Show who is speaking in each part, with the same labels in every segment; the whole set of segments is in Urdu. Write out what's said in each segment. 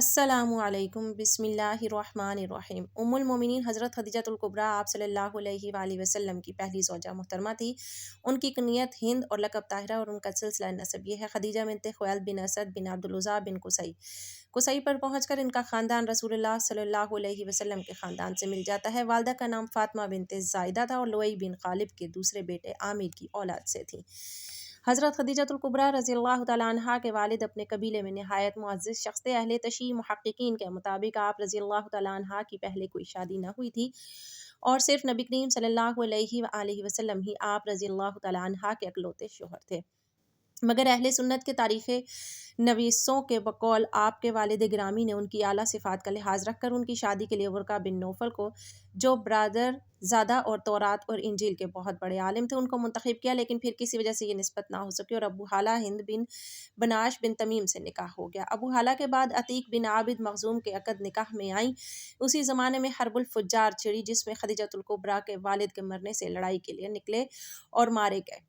Speaker 1: السلام علیکم، بسم اللہ الرحمن الرحیم۔ ام المومنین حضرت خدیجہ الکبریٰ آپ صلی اللہ علیہ وآلہ وسلم کی پہلی زوجہ محترمہ تھی۔ ان کی کنیت ہند اور لقب طاہرہ اور ان کا سلسلہ نسب یہ ہے خدیجہ بنت خویلد بن اسد بن عبد العزیٰ بن قصی۔ قصی پر پہنچ کر ان کا خاندان رسول اللہ صلی اللہ علیہ وسلم کے خاندان سے مل جاتا ہے۔ والدہ کا نام فاطمہ بنت زائدہ تھا اور لؤی بن غالب کے دوسرے بیٹے عامر کی اولاد سے تھی۔ حضرت خدیجہ الکبریٰ رضی اللہ تعالیٰ عنہا کے والد اپنے قبیلے میں نہایت معزز شخص تھے۔ اہل تشیع محققین کے مطابق آپ رضی اللہ تعالیٰ عنہا کی پہلے کوئی شادی نہ ہوئی تھی اور صرف نبی کریم صلی اللہ علیہ وآلہ وسلم ہی آپ رضی اللہ تعالیٰ عنہا کے اکلوتے شوہر تھے۔ مگر اہل سنت کے تاریخ نویسوں کے بقول آپ کے والد گرامی نے ان کی اعلیٰ صفات کا لحاظ رکھ کر ان کی شادی کے لیے ورقہ بن نوفل کو، جو برادر زادہ اور تورات اور انجیل کے بہت بڑے عالم تھے، ان کو منتخب کیا، لیکن پھر کسی وجہ سے یہ نسبت نہ ہو سکی اور ابو حالہ ہند بن بناش بن تمیم سے نکاح ہو گیا۔ ابو حالہ کے بعد عتیق بن عابد مخزوم کے عقد نکاح میں آئیں۔ اسی زمانے میں حرب الفجار چھڑی جس میں خدیجہ الکبریٰ کے والد کے مرنے سے لڑائی کے لیے نکلے اور مارے گئے۔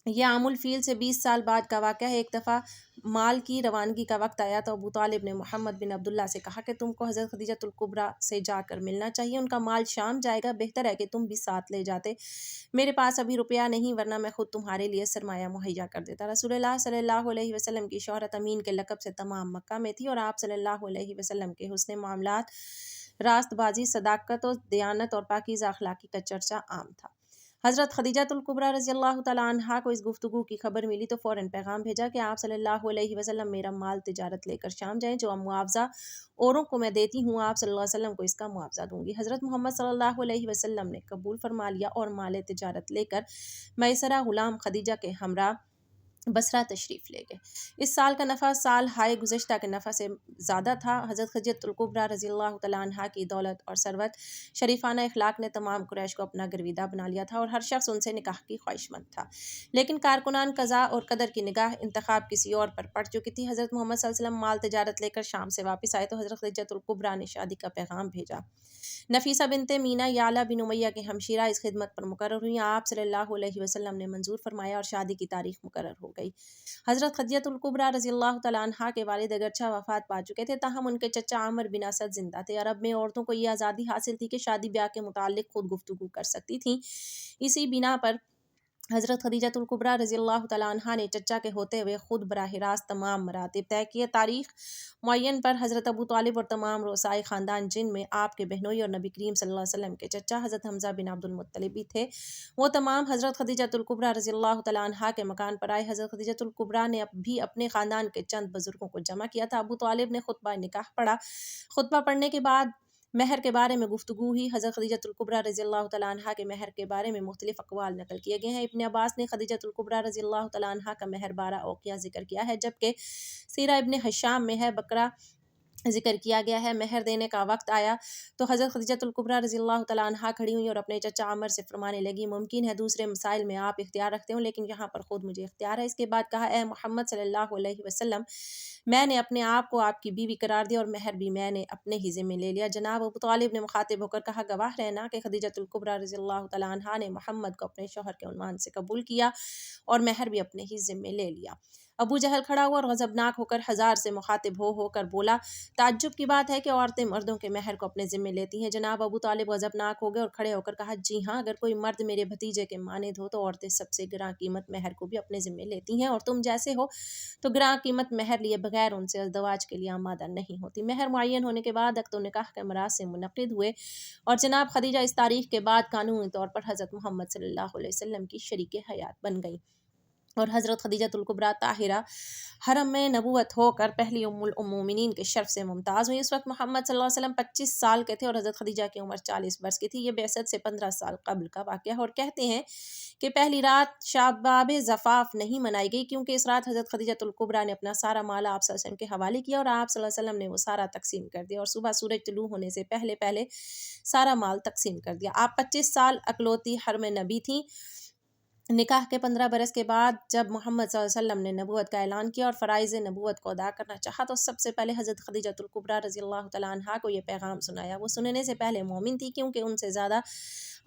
Speaker 1: یہ عام الفیل سے 20 سال بعد کا واقعہ ہے۔ ایک دفعہ مال کی روانگی کا وقت آیا تو ابو طالب نے محمد بن عبداللہ سے کہا کہ تم کو حضرت خدیجہ الکبریٰ سے جا کر ملنا چاہیے، ان کا مال شام جائے گا، بہتر ہے کہ تم بھی ساتھ لے جاتے، میرے پاس ابھی روپیہ نہیں ورنہ میں خود تمہارے لیے سرمایہ مہیا کر دیتا۔ رسول اللہ صلی اللہ علیہ وسلم کی شہرت امین کے لقب سے تمام مکہ میں تھی اور آپ صلی اللہ علیہ وسلم کے حسن معاملات، راست بازی، صداقت و دیانت اور پاکیزہ اخلاقی کا چرچا عام تھا۔ حضرت خدیجہ الکبریٰ رضی اللہ تعالیٰ عنہا کو اس گفتگو کی خبر ملی تو فوراً پیغام بھیجا کہ آپ صلی اللہ علیہ وسلم میرا مال تجارت لے کر شام جائیں، جو معاوضہ اوروں کو میں دیتی ہوں آپ صلی اللہ علیہ وسلم کو اس کا معاوضہ دوں گی۔ حضرت محمد صلی اللہ علیہ وسلم نے قبول فرما لیا اور مال تجارت لے کر میسرہ غلام خدیجہ کے ہمراہ بصرہ تشریف لے گئے۔ اس سال کا نفع سال ہائے گزشتہ کے نفع سے زیادہ تھا۔ حضرت خدیجہ الکبریٰ رضی اللہ تعالیٰ عنہا کی دولت اور ثروت، شریفانہ اخلاق نے تمام قریش کو اپنا گرویدہ بنا لیا تھا اور ہر شخص ان سے نکاح کی خواہشمند تھا، لیکن کارکنان قضا اور قدر کی نگاہ انتخاب کسی اور پر پڑ چکی تھی۔ حضرت محمد صلی اللہ علیہ وسلم مال تجارت لے کر شام سے واپس آئے تو حضرت خدیجہ الکبریٰ نے شادی کا پیغام بھیجا۔ نفیسہ بنت مینا یعلا بن امیہ کی ہمشیرہ اس خدمت پر مقرر ہوئیں۔ آپ صلی اللہ علیہ وسلم نے منظور فرمایا اور شادی کی تاریخ مقرر ہو گئی۔ حضرت خدیجہ الکبریٰ رضی اللہ تعالیٰ عنہا کے والد اگرچہ وفات پا چکے تھے تاہم ان کے چچا عامر بن اسد زندہ تھے۔ عرب میں عورتوں کو یہ آزادی حاصل تھی کہ شادی بیاہ کے متعلق خود گفتگو کر سکتی تھیں۔ اسی بنا پر حضرت خدیجہ الکبریٰ رضی اللہ تعالیٰ عنہا نے چچا کے ہوتے ہوئے خود براہ راست تمام مراتب طے کیے۔ تاریخ معین پر حضرت ابو طالب اور تمام رؤسائے خاندان جن میں آپ کے بہنوئی اور نبی کریم صلی اللہ علیہ وسلم کے چچا حضرت حمزہ بن عبد المطلب بھی تھے، وہ تمام حضرت خدیجہ الکبریٰ رضی اللہ تعالیٰ عنہا کے مکان پر آئے۔ حضرت خدیجہ الکبریٰ نے بھی اپنے خاندان کے چند بزرگوں کو جمع کیا تھا۔ ابو طالب نے خطبہ نکاح پڑھا۔ خطبہ پڑھنے کے بعد مہر کے بارے میں گفتگو ہوئی۔ حضرت خدیجہ الکبریٰ رضی اللہ تعالیٰ عنہا کے مہر کے بارے میں مختلف اقوال نقل کیے گئے ہیں۔ ابن عباس نے خدیجہ الکبریٰ رضی اللہ تعالیٰ عنہا کا مہر 12 اوقیہ ذکر کیا ہے، جبکہ سیرہ ابن ہشام میں ہے بقرہ ذکر کیا گیا ہے۔ مہر دینے کا وقت آیا تو حضرت خدیجہ الکبریٰ رضی اللہ تعالیٰ عنہا کھڑی ہوئیں اور اپنے چچا عامر سے فرمانے لگی، ممکن ہے دوسرے مسائل میں آپ اختیار رکھتے ہوں لیکن یہاں پر خود مجھے اختیار ہے۔ اس کے بعد کہا، اے محمد صلی اللہ علیہ وسلم، میں نے اپنے آپ کو آپ کی بیوی قرار دیا اور مہر بھی میں نے اپنے ہی ذمہ لے لیا۔ جناب ابو طالب نے مخاطب ہو کر کہا، گواہ رہنا کہ خدیجہ الکبریٰ رضی اللہ تعالیٰ عنہا نے محمد کو اپنے شوہر کے عنوان سے قبول کیا اور مہر بھی اپنے ہی ذمہ لے لیا۔ ابو جہل کھڑا ہوا اور غضبناک ہو کر ہزار سے مخاطب ہو کر بولا، تعجب کی بات ہے کہ عورتیں مردوں کے مہر کو اپنے ذمہ لیتی ہیں۔ جناب ابو طالب غضبناک ہو گئے اور کھڑے ہو کر کہا، جی ہاں، اگر کوئی مرد میرے بھتیجے کے مانند ہو تو عورتیں سب سے گراں قیمت مہر کو بھی اپنے ذمہ لیتی ہیں اور تم جیسے ہو تو گراں قیمت مہر لیے بغیر ان سے ازدواج کے لیے آمادہ نہیں ہوتی۔ مہر معین ہونے کے بعد عقد و نکاح کے مراسم منعقد ہوئے اور جناب خدیجہ اس تاریخ کے بعد قانونی طور پر حضرت محمد صلی اللہ علیہ وسلم کی شریک حیات بن گئیں اور حضرت خدیجہ الکبریٰ طاہرہ حرم میں نبوت ہو کر پہلی ام المومنین کے شرف سے ممتاز ہوئی۔ اس وقت محمد صلی اللہ علیہ وسلم 25 سال کے تھے اور حضرت خدیجہ کی عمر 40 برس کی تھی۔ یہ بعثت سے 15 سال قبل کا واقعہ ہے اور کہتے ہیں کہ پہلی رات شباب زفاف نہیں منائی گئی کیونکہ اس رات حضرت خدیجہ الکبریٰ نے اپنا سارا مال آپ صلی اللہ علیہ وسلم کے حوالے کیا اور آپ صلی اللہ علیہ وسلم نے وہ سارا تقسیم کر دیا اور صبح سورج طلوع ہونے سے پہلے سارا مال تقسیم کر دیا۔ آپ 25 سال اکلوتی حرم نبی تھیں نکاح کے 15 برس کے بعد جب محمد صلی اللہ علیہ وسلم نے نبوت کا اعلان کیا اور فرائض نبوت کو ادا کرنا چاہا تو سب سے پہلے حضرت خدیجہ الکبریٰ رضی اللہ تعالیٰ عنہا کو یہ پیغام سنایا۔ وہ سننے سے پہلے مومن تھی، کیونکہ ان سے زیادہ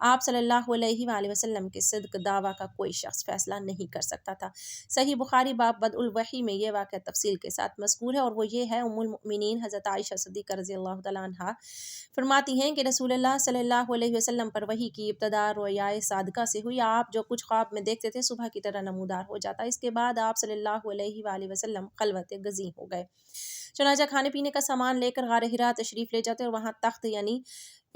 Speaker 1: آپ صلی اللہ علیہ وآلہ وسلم کے صدق دعویٰ کا کوئی شخص فیصلہ نہیں کر سکتا تھا۔ صحیح بخاری باب بدء الوحی میں یہ واقعہ تفصیل کے ساتھ مذکور ہے، اور وہ یہ ہے: ام المؤمنین حضرت عائشہ صدیقہ رضی اللہ تعالیٰ عنہا فرماتی ہیں کہ رسول اللہ صلی اللہ علیہ وسلم پر وحی کی ابتدا رویائے صادقہ سے ہوئی۔ آپ جو کچھ خواب میں دیکھتے تھے صبح کی طرح نمودار ہو جاتا۔ اس کے بعد آپ صلی اللہ علیہ وآلہ وسلم خلوت گزیں ہو گئے، چنانچہ کھانے پینے کا سامان لے کر غار حرا تشریف لے جاتے اور وہاں تخت یعنی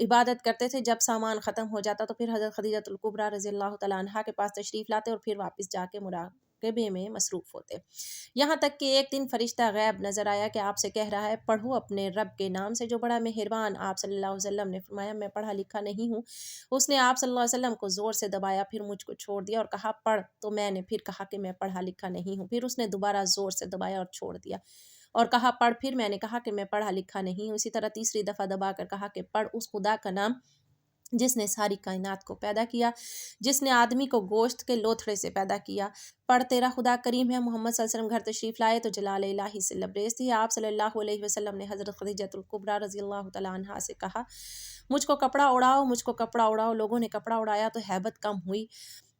Speaker 1: عبادت کرتے تھے۔ جب سامان ختم ہو جاتا تو پھر حضرت خدیجہ الکبریٰ رضی اللہ تعالیٰ عنہا کے پاس تشریف لاتے اور پھر واپس جا کے مراقبے میں مصروف ہوتے، یہاں تک کہ ایک دن فرشتہ غیب نظر آیا کہ آپ سے کہہ رہا ہے: پڑھو اپنے رب کے نام سے جو بڑا مہربان۔ آپ صلی اللہ علیہ وسلم نے فرمایا: میں پڑھا لکھا نہیں ہوں۔ اس نے آپ صلی اللہ علیہ وسلم کو زور سے دبایا، پھر مجھ کو چھوڑ دیا اور کہا: پڑھ۔ تو میں نے پھر کہا کہ میں پڑھا لکھا نہیں ہوں۔ پھر اس نے دوبارہ زور سے دبایا اور چھوڑ دیا اور کہا: پڑھ۔ پھر میں نے کہا کہ میں پڑھا لکھا نہیں ہوں۔ اسی طرح تیسری دفعہ دبا کر کہا کہ پڑھ اس خدا کا نام جس نے ساری کائنات کو پیدا کیا، جس نے آدمی کو گوشت کے لوتھڑے سے پیدا کیا۔ پڑھ، تیرا خدا کریم ہے۔ محمد صلی اللہ علیہ وسلم گھر تشریف لائے تو جلال الہی سے لبریز تھی۔ آپ صلی اللہ علیہ وسلم نے حضرت خدیجہ الکبریٰ رضی اللہ تعالیٰ عنہا سے کہا: مجھ کو کپڑا اڑاؤ، مجھ کو کپڑا اڑاؤ۔ لوگوں نے کپڑا اڑایا تو ہیبت کم ہوئی۔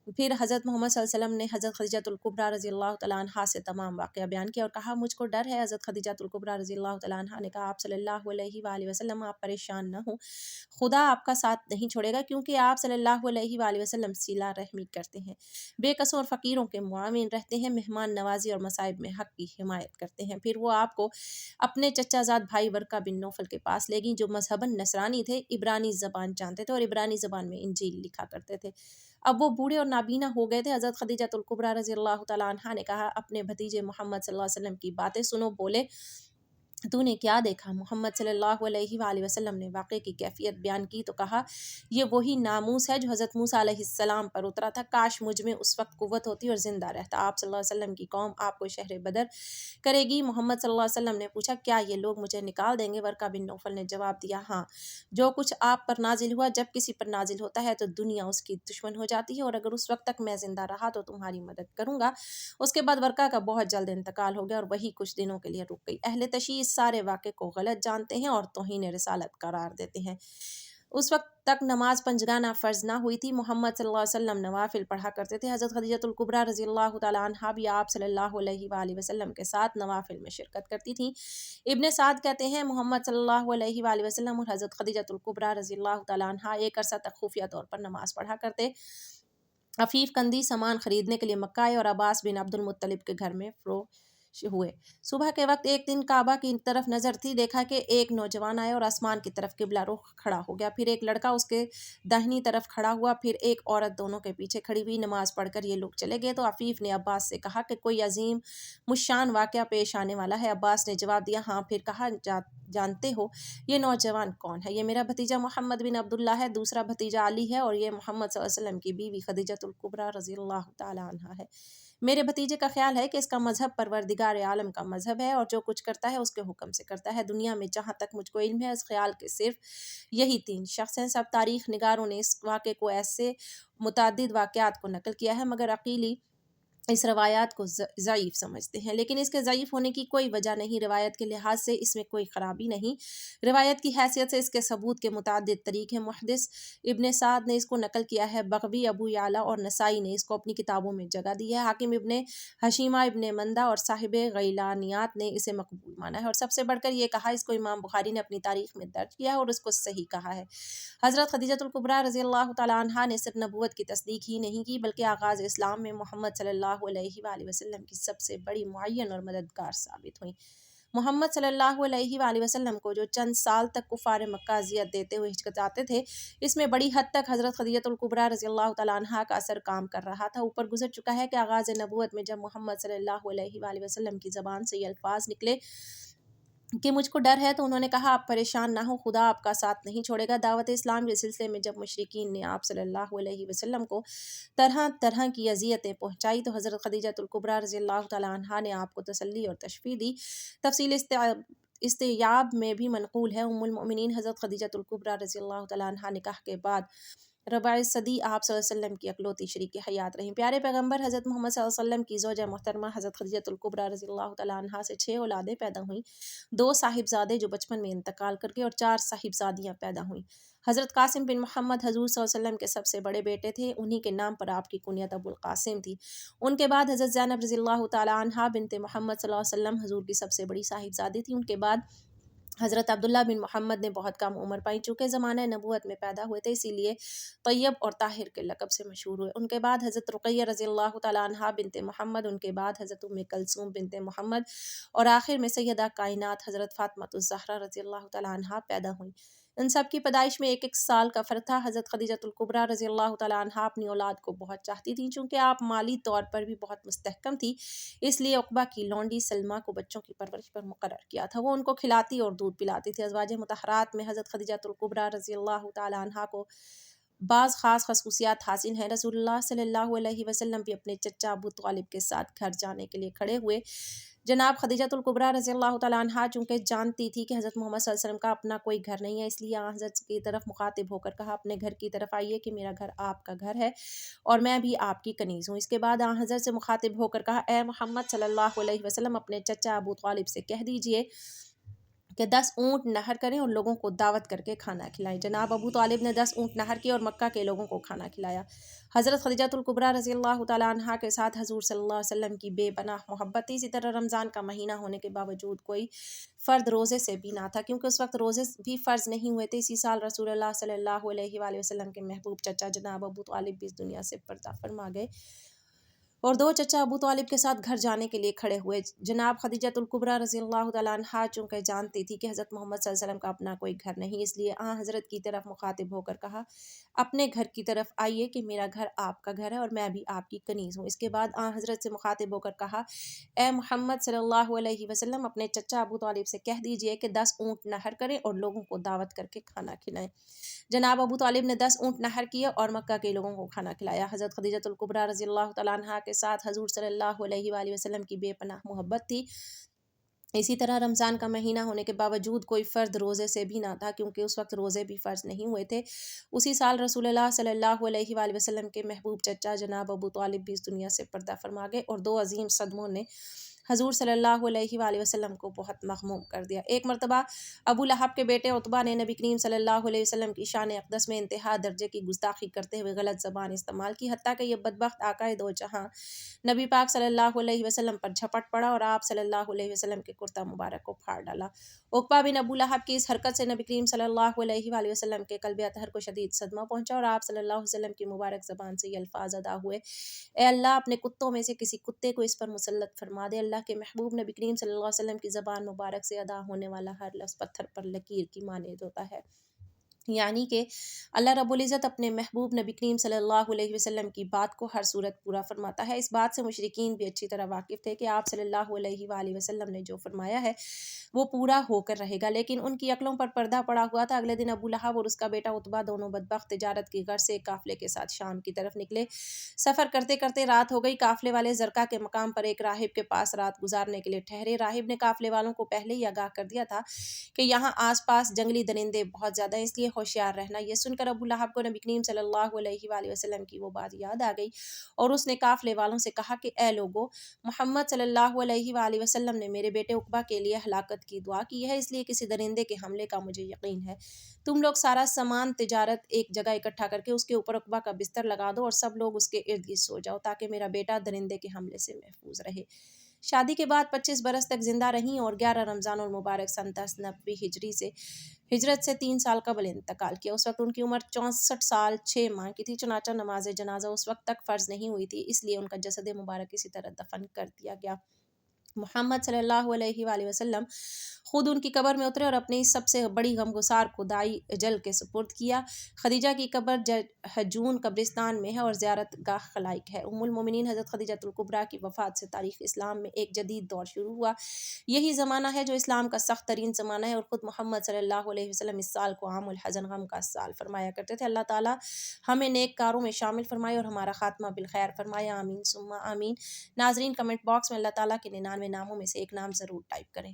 Speaker 1: پھر حضرت محمد صلی اللہ علیہ وسلم نے حضرت خدیجہ الکبریٰ رضی اللہ تعالیٰ عنہا سے تمام واقعہ بیان کیا اور کہا: مجھ کو ڈر ہے۔ حضرت خدیجہ الکبریٰ رضی اللہ تعالیٰ عنہا نے کہا: آپ صلی اللہ علیہ وآلہ وسلم آپ پریشان نہ ہوں، خدا آپ کا ساتھ نہیں چھوڑے گا، کیونکہ آپ صلی اللہ علیہ وآلہ وسلم صلہ رحمی کرتے ہیں، بے کسوں اور فقیروں کے معاون رہتے ہیں، مہمان نوازی اور مصائب میں حق کی حمایت کرتے ہیں۔ پھر وہ آپ کو اپنے چچا زاد بھائی ورقہ بن نوفل کے پاس لے گئیں، جو مذہباً نصرانی تھے، عبرانی زبان جانتے تھے اور عبرانی زبان میں انجیل لکھا کرتے تھے۔ اب وہ بوڑھے اور نابینا ہو گئے تھے۔ حضرت خدیجہ الکبریٰ رضی اللہ تعالیٰ عنہا نے کہا: اپنے بھتیجے محمد صلی اللہ علیہ وسلم کی باتیں سنو۔ بولے: تو نے کیا دیکھا؟ محمد صلی اللہ علیہ وآلہ وسلم نے واقعے کی کیفیت بیان کی تو کہا: یہ وہی ناموس ہے جو حضرت موسیٰ علیہ السلام پر اترا تھا، کاش مجھ میں اس وقت قوت ہوتی اور زندہ رہتا۔ آپ صلی اللہ علیہ وسلم کی قوم آپ کو شہر بدر کرے گی۔ محمد صلی اللہ علیہ وسلم نے پوچھا: کیا یہ لوگ مجھے نکال دیں گے؟ ورقہ بن نوفل نے جواب دیا: ہاں، جو کچھ آپ پر نازل ہوا جب کسی پر نازل ہوتا ہے تو دنیا اس کی دشمن ہو جاتی ہے، اور اگر اس وقت تک میں زندہ رہا تو تمہاری مدد کروں گا۔ اس کے بعد ورقہ کا بہت جلد انتقال ہو گیا اور وہی کچھ دنوں کے لیے رک گئی۔ اہل تشیع اس سارے واقعے کو غلط جانتے ہیں اور توہین رسالت قرار دیتے ہیں۔ اس وقت تک نماز پنجگانہ فرض نہ ہوئی تھی۔ محمد صلی اللہ علیہ وسلم نوافل پڑھا کرتے تھے۔ حضرت خدیجہ الکبریٰ رضی اللہ تعالیٰ عنہا بھی آپ صلی اللہ علیہ وآلہ وسلم کے ساتھ نوافل میں شرکت کرتی تھیں۔ ابن سعد کہتے ہیں: محمد صلی اللہ علیہ وآلہ وسلم اور حضرت خدیجہ الکبریٰ رضی اللہ تعالیٰ عنہا ایک عرصہ تک خفیہ طور پر نماز پڑھا کرتے۔ عفیف قندی سامان خریدنے کے لیے مکہ آئے اور عباس بن عبد المطلب کے گھر میں فروش ہوئے۔ صبح کے وقت ایک دن کعبہ کی طرف نظر تھی، دیکھا کہ ایک نوجوان آیا اور آسمان کی طرف قبلہ رخ کھڑا ہو گیا، پھر ایک لڑکا اس کے داہنی طرف کھڑا ہوا، پھر ایک عورت دونوں کے پیچھے کھڑی ہوئی۔ نماز پڑھ کر یہ لوگ چلے گئے تو عفیف نے عباس سے کہا کہ کوئی عظیم مشان واقعہ پیش آنے والا ہے۔ عباس نے جواب دیا: ہاں۔ پھر کہا: جانتے ہو یہ نوجوان کون ہے؟ یہ میرا بھتیجا محمد بن عبداللہ ہے، دوسرا بھتیجا علی ہے، اور یہ محمد صلی اللہ علیہ وسلم کی بیوی خدیجہ الکبریٰ رضی اللہ تعالیٰ عنہا ہے۔ میرے بھتیجے کا خیال ہے کہ اس کا مذہب پروردگار عالم کا مذہب ہے اور جو کچھ کرتا ہے اس کے حکم سے کرتا ہے۔ دنیا میں جہاں تک مجھ کو علم ہے اس خیال کے صرف یہی 3 شخص ہیں۔ سب تاریخ نگاروں نے اس واقعے کو ایسے متعدد واقعات کو نقل کیا ہے، مگر عقیلی اس روایات کو ضعیف سمجھتے ہیں، لیکن اس کے ضعیف ہونے کی کوئی وجہ نہیں۔ روایت کے لحاظ سے اس میں کوئی خرابی نہیں۔ روایت کی حیثیت سے اس کے ثبوت کے متعدد طریق ہیں۔ محدث ابن سعد نے اس کو نقل کیا ہے، بغوی، ابو یعلیٰ اور نسائی نے اس کو اپنی کتابوں میں جگہ دی ہے۔ حاکم ابن حشیمہ ابن مندہ اور صاحب غیلانیات نے اسے مقبول مانا ہے، اور سب سے بڑھ کر یہ کہا اس کو امام بخاری نے اپنی تاریخ میں درج کیا ہے اور اس کو صحیح کہا ہے۔ حضرت خدیجہ الکبریٰ رضی اللہ تعالیٰ عنہا نے صرف نبوت کی تصدیق ہی نہیں کی بلکہ آغاز اسلام میں محمد صلی اللہ علیہ وآلہ وسلم کی سب سے بڑی معین اور مددگار ثابت ہوئیں۔ محمد صلی اللہ علیہ وآلہ وسلم کو جو چند سال تک کفار مکہ اذیت دیتے ہوئے ہچکچاتے تھے، اس میں بڑی حد تک حضرت خدیجہ الکبریٰ رضی اللہ تعالیٰ عنہا کا اثر کام کر رہا تھا۔ اوپر گزر چکا ہے کہ آغاز نبوت میں جب محمد صلی اللہ علیہ وآلہ وسلم کی زبان سے یہ الفاظ نکلے کہ مجھ کو ڈر ہے تو انہوں نے کہا: آپ پریشان نہ ہو، خدا آپ کا ساتھ نہیں چھوڑے گا۔ دعوت اسلام کے سلسلے میں جب مشرکین نے آپ صلی اللہ علیہ وسلم کو طرح طرح کی اذیتیں پہنچائی تو حضرت خدیجہ الکبریٰ رضی اللہ تعالیٰ عنہا نے آپ کو تسلی اور تشفیع دی۔ تفصیل استیاب میں بھی منقول ہے: ام المؤمنین حضرت خدیجہ الکبریٰ رضی اللہ تعالیٰ عنہا نکاح کے بعد رباع صدی آپ صلی اللہ علیہ وسلم کی اکلوتی شریک حیات رہیں۔ پیارے پیغمبر حضرت محمد صلی اللہ علیہ وسلم کی زوجہ محترمہ حضرت خدیجہ الکبریٰ رضی اللہ تعالیٰ عنہا سے 6 اولادیں پیدا ہوئیں، 2 صاحبزادے جو بچپن میں انتقال کر گئے اور 4 صاحبزادیاں پیدا ہوئیں۔ حضرت قاسم بن محمد حضور صلی اللہ علیہ وسلم کے سب سے بڑے بیٹے تھے، انہی کے نام پر آپ کی کنیت ابو القاسم تھی۔ ان کے بعد حضرت زینب رضی اللہ تعالیٰ عنہا بنت محمد صلی اللہ علیہ وسلم حضور کی سب سے بڑی صاحبزادی تھی۔ ان کے بعد حضرت عبداللہ بن محمد نے بہت کم عمر پائی، چونکہ زمانہ نبوت میں پیدا ہوئے تھے اسی لیے طیب اور طاہر کے لقب سے مشہور ہوئے۔ ان کے بعد حضرت رقیہ رضی اللہ تعالیٰ عنہا بنت محمد، ان کے بعد حضرت ام کلثوم بنت محمد، اور آخر میں سیدہ کائنات حضرت فاطمہ الزہرا رضی اللہ تعالیٰ عنہا پیدا ہوئیں۔ ان سب کی پیدائش میں 1 سال کا فرق تھا۔ حضرت خدیجہ الکبریٰ رضی اللہ تعالیٰ عنہا اپنی اولاد کو بہت چاہتی تھیں، چونکہ آپ مالی طور پر بھی بہت مستحکم تھی، اس لیے عقبہ کی لونڈی سلمہ کو بچوں کی پرورش پر مقرر کیا تھا۔ وہ ان کو کھلاتی اور دودھ پلاتی تھی۔ ازواج مطہرات میں حضرت خدیجہ الکبریٰ رضی اللہ تعالیٰ عنہا کو بعض خاص خصوصیات حاصل ہیں۔ رسول اللہ صلی اللہ علیہ وسلم بھی اپنے چچا ابو طالب کے ساتھ گھر جانے کے لیے کھڑے ہوئے۔ جناب خدیجہ الکبریٰ رضی اللہ تعالیٰ عنہا چونکہ جانتی تھی کہ حضرت محمد صلی اللہ علیہ وسلم کا اپنا کوئی گھر نہیں ہے، اس لیے حضرت کی طرف مخاطب ہو کر کہا، اپنے گھر کی طرف آئیے کہ میرا گھر آپ کا گھر ہے اور میں بھی آپ کی کنیز ہوں۔ اس کے بعد حضرت سے مخاطب ہو کر کہا، اے محمد صلی اللہ علیہ وسلم، اپنے چچا ابو طالب سے کہہ دیجئے کہ 10 اونٹ نہر کریں اور لوگوں کو دعوت کر کے کھانا کھلائیں۔ جناب ابو طالب نے 10 اونٹ نہر کیے اور مکہ کے لوگوں کو کھانا کھلایا۔ حضرت خدیجہ الکبریٰ رضی اللہ تعالیٰ عنہا کے ساتھ حضور صلی اللہ علیہ وسلم کی بے پناہ محبت تھی۔ اسی طرح رمضان کا مہینہ ہونے کے باوجود کوئی فرد روزے سے بھی نہ تھا، کیونکہ اس وقت روزے بھی فرض نہیں ہوئے تھے۔ اسی سال رسول اللہ صلی اللہ علیہ وآلہ وسلم کے محبوب چچا جناب ابو طالب بھی اس دنیا سے پردہ فرما گئے اور 2 چچا ابو طالب کے ساتھ گھر جانے کے لیے کھڑے ہوئے۔ جناب خدیجہ الکبریٰ رضی اللہ تعالیٰ عنہا چونکہ جانتی تھی کہ حضرت محمد صلی اللہ علیہ وسلم کا اپنا کوئی گھر نہیں، اس لیے حضرت کی طرف مخاطب ہو کر کہا، اپنے گھر کی طرف آئیے کہ میرا گھر آپ کا گھر ہے اور میں بھی آپ کی کنیز ہوں۔ اس کے بعد حضرت سے مخاطب ہو کر کہا، اے محمد صلی اللہ علیہ وسلم، اپنے چچا ابو طالب سے کہہ دیجئے کہ 10 اونٹ نہر کریں اور لوگوں کو دعوت کر کے کھانا کھلائیں۔ جناب ابو طالب نے 10 اونٹ نہر کیے اور مکہ کے لوگوں کو کھانا کھلایا۔ حضرت خدیجہ الکبریٰ رضی اللہ تعالیٰ عنہا کے ساتھ حضور صلی اللہ علیہ وآلہ وسلم کی بے پناہ محبت تھی۔ اسی طرح رمضان کا مہینہ ہونے کے باوجود کوئی فرد روزے سے بھی نہ تھا، کیونکہ اس وقت روزے بھی فرض نہیں ہوئے تھے۔ اسی سال رسول اللہ صلی اللہ علیہ وآلہ وسلم کے محبوب چچا جناب ابو طالب بھی اس دنیا سے پردہ فرما گئے اور 2 عظیم صدموں نے حضور صلی اللہ علیہ وآلہ وسلم کو بہت مغموم کر دیا۔ ایک مرتبہ ابو لہب کے بیٹے عتبہ نے نبی کریم صلی اللہ علیہ وسلم کی شان اقدس میں انتہا درجے کی گستاخی کرتے ہوئے غلط زبان استعمال کی، حتیٰ کہ یہ بدبخت آقائے دو جہاں نبی پاک صلی اللہ علیہ وسلم پر جھپٹ پڑا اور آپ صلی اللہ علیہ وسلم کے کرتا مبارک کو پھاڑ ڈالا۔ عقبہ بن ابو لہب کی اس حرکت سے نبی کریم صلی اللہ علیہ وآلہ وسلم کے قلب اطہر کو شدید صدمہ پہنچا اور آپ صلی اللہ علیہ وسلم کی مبارک زبان سے یہ الفاظ ادا ہوئے، اے اللہ، اپنے کتوں میں سے کسی کتے کو اس پر مسلط فرما دے۔ اللہ کے محبوب نبی کریم صلی اللہ علیہ وسلم کی زبان مبارک سے ادا ہونے والا ہر لفظ پتھر پر لکیر کی مانند ہوتا ہے، یعنی کہ اللہ رب العزت اپنے محبوب نبی کریم صلی اللہ علیہ وسلم کی بات کو ہر صورت پورا فرماتا ہے۔ اس بات سے مشرکین بھی اچھی طرح واقف تھے کہ آپ صلی اللہ علیہ وآلہ وسلم نے جو فرمایا ہے وہ پورا ہو کر رہے گا، لیکن ان کی عقلوں پر پردہ پڑا ہوا تھا۔ اگلے دن ابو لہب اور اس کا بیٹا عتبہ دونوں بدبخت تجارت کی غرض سے ایک قافلے کے ساتھ شام کی طرف نکلے۔ سفر کرتے کرتے رات ہو گئی۔ قافلے والے زرقہ کے مقام پر ایک راہب کے پاس رات گزارنے کے لیے ٹھہرے۔ راہب نے قافلے والوں کو پہلے ہی آگاہ کر دیا تھا کہ یہاں آس پاس جنگلی درندے بہت زیادہ ہیں، اس لیے ہوشیار رہنا۔ یہ سن کر ابو لہب کو نبی کریم صلی اللہ علیہ وآلہ وسلم کی وہ بات یاد آ گئی اور اس نے قافلے والوں سے کہا کہ اے لوگو، محمد صلی اللہ علیہ وآلہ وسلم نے میرے بیٹے عقبہ کے لیے ہلاکت کی دعا کی ہے، اس لیے کسی درندے کے حملے کا مجھے یقین ہے۔ تم لوگ سارا سامان تجارت ایک جگہ اکٹھا کر کے اس کے اوپر عقبہ کا بستر لگا دو اور سب لوگ اس کے ارد گرد سو جاؤ، تاکہ میرا بیٹا درندے کے حملے سے محفوظ رہے۔ شادی کے بعد 25 برس تک زندہ رہیں اور 11 رمضان المبارک سن 1090 ہجری سے ہجرت سے 3 سال قبل انتقال کیا۔ اس وقت ان کی عمر 64 سال 6 ماہ کی تھی، چنانچہ نماز جنازہ اس وقت تک فرض نہیں ہوئی تھی، اس لیے ان کا جسد مبارک اسی طرح دفن کر دیا گیا۔ محمد صلی اللہ علیہ وآلہ وسلم خود ان کی قبر میں اترے اور اپنی سب سے بڑی غمگسار خدائی اجل کے سپرد کیا۔ خدیجہ کی قبر حجون قبرستان میں ہے اور زیارت گاہ خلائق ہے۔ ام المومنین حضرت خدیجہ الکبریٰ کی وفات سے تاریخ اسلام میں ایک جدید دور شروع ہوا۔ یہی زمانہ ہے جو اسلام کا سخت ترین زمانہ ہے، اور خود محمد صلی اللہ علیہ وسلم اس سال کو عام الحزن، غم کا سال فرمایا کرتے تھے۔ اللہ تعالیٰ ہمیں نیک کاروں میں شامل فرمائے اور ہمارا خاتمہ بالخیر فرمائے، آمین ثم آمین۔ ناظرین، کمنٹ باکس میں اللہ تعالیٰ کے 99 ناموں میں سے ایک نام ضرور ٹائپ کریں۔